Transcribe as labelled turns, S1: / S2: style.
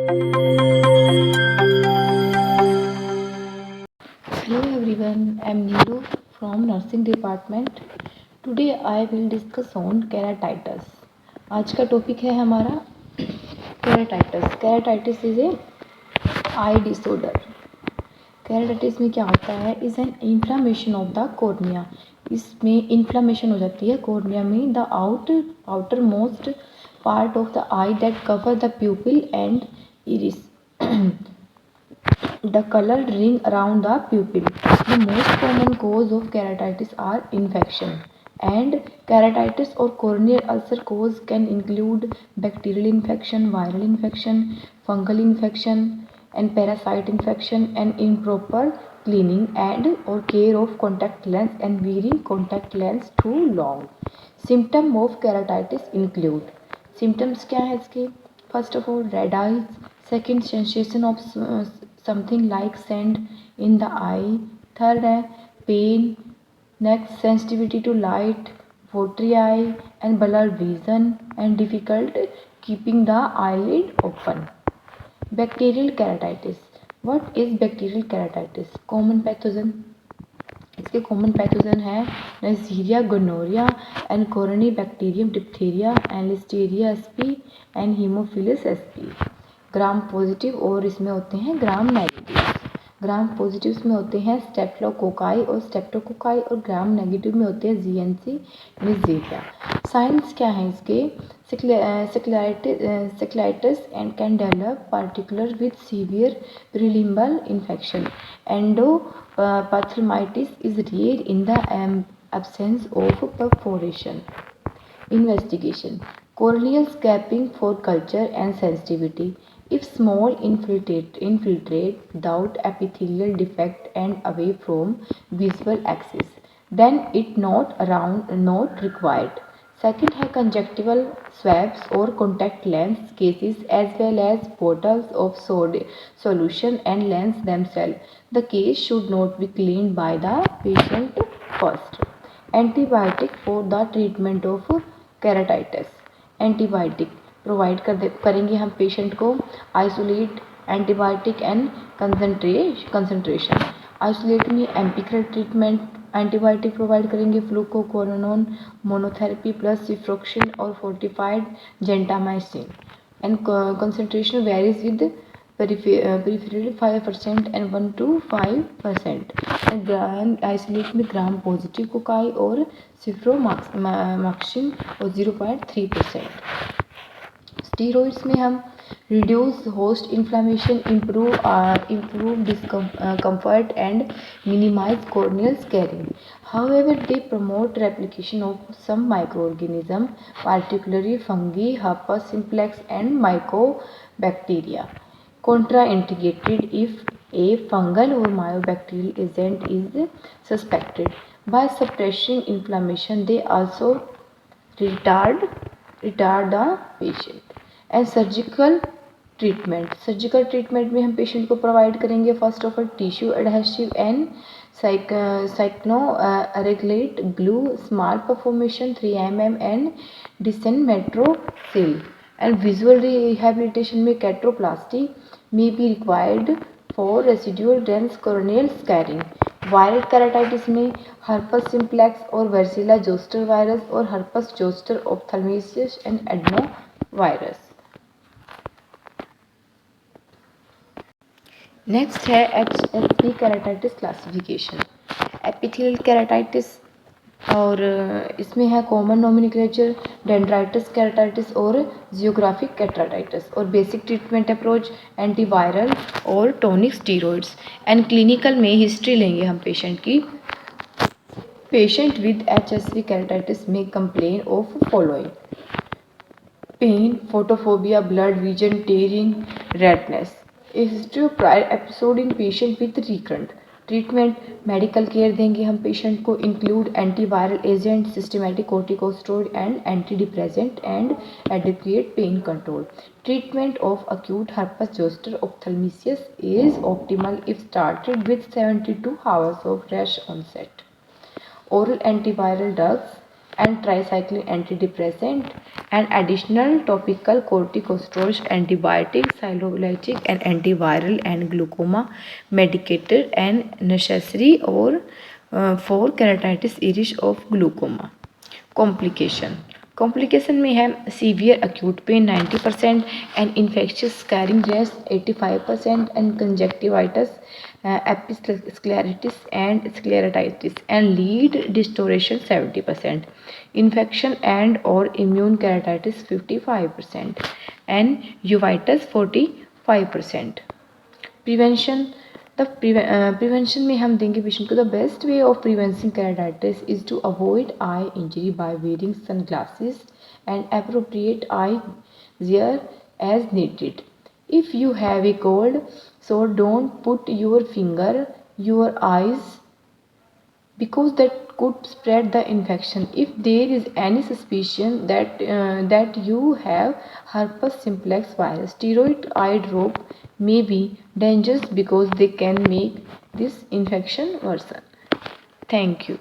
S1: Hello everyone, I am Neeru from Nursing Department. Today I will discuss on keratitis. आज का topic है हमारा keratitis. Keratitis is a eye disorder. Keratitis में क्या होता है? Is an inflammation of the cornea. इसमें inflammation हो जाती है cornea में, the outermost part of the eye that cover the pupil and iris. The colored ring around the pupil. The most common cause of keratitis are infection, and keratitis or corneal ulcer cause can include bacterial infection, viral infection, fungal infection, and parasite infection, and improper cleaning and or care of contact lens and wearing contact lens too long. Symptom of keratitis include, symptoms क्या है इसके? First of all, red eyes. Second, sensation of something like sand in the eye. Third है pain. Next, sensitivity to light, watery eye and blurred vision, and difficult keeping the eyelid open. Bacterial keratitis. What is bacterial keratitis? Common pathogen. इसके common pathogen है Neisseria, gonorrhoea and Corynebacterium, diphtheria and Listeria SP and Haemophilus SP. Gram positive और इसमें होते हैं gram negative. Gram positive में होते हैं स्टेप्लोकोकाई और स्टेप्टोकोकाई, और ग्राम नेगेटिव में होते हैं जीएनसी निजेरिया. साइंस क्या है इसके? Scleritis and can develop particular with severe perilimbal infection. Endophthalmitis is rare in the absence of perforation. Investigation. Corneal scraping for culture and sensitivity. If small infiltrate without epithelial defect and away from visual axis, then it not required. Second है conjunctival swabs or contact lens cases as well as bottles of solution and lens themselves. The case should not be cleaned by the patient first. Antibiotic for the treatment of keratitis. Antibiotic provide करेंगे हम patient को. Isolate, antibiotic and concentration. Isolate में एम्पिकल treatment antibiotic provide करेंगे, फ्लूकोकोरोनोन monotherapy plus सिफ्रोक्सिन और fortified gentamicin. And concentration varies with peripheral 5% and 1 to 5%. Isolate में gram positive cocci और सिफ्रोमाक्सिन और 0.3%. Steroids में हम reduce host inflammation, improve discomfort and minimize corneal scarring. However, they promote replication of some microorganisms, particularly fungi, herpes simplex and mycobacteria. Contraindicated if a fungal or mycobacterial agent is suspected. By suppressing inflammation, they also retard the patient. And surgical treatment में हम patient को provide करेंगे first of all tissue adhesive and cyanoacrylate glue, small perforation 3 mm and descemetocele. And visual rehabilitation में keratoplasty may be required for residual dense corneal scarring. Viral keratitis में herpes simplex और varicella zoster virus और herpes zoster ophthalmicus and adeno virus. Next है HSV keratitis classification. Epithelial keratitis और इसमें है common nomenclature डेंड्राइटिस केराटिटिस और geographic keratitis. और basic treatment approach antiviral और टॉनिक स्टीरॉइड्स. एंड क्लिनिकल में हिस्ट्री लेंगे हम पेशेंट की. पेशेंट विद HSV केराटिटिस में complain of following: pain, photophobia, blurred vision, tearing, redness. A history of prior episode in patient with recurrent. Treatment medical care देंगे हम patient को, include antiviral agent, systematic corticosteroid and anti depressant and adequate pain control. Treatment of acute herpes zoster ophthalmisias is optimal if started with 72 hours of rash onset. Oral antiviral drugs and tricyclic antidepressant, and additional topical corticosteroids, antibiotics, cytolytic and antiviral, and glaucoma medicated and necessary or for keratitis iris of glaucoma. Complication में है severe acute pain 90% and infectious scarring rash 85% and conjunctivitis, episcleritis and scleritis and lead distortion 70%, infection and or immune keratitis 55% and uveitis 45%. Prevention prevention में हम देंगे patient को the best way of preventing keratitis is to avoid eye injury by wearing sunglasses and appropriate eyewear as needed. If you have a cold, so don't put your finger your eyes because that could spread the infection. If there is any suspicion that you have herpes simplex virus, steroid eye drop may be dangerous because they can make this infection worsen. Thank you.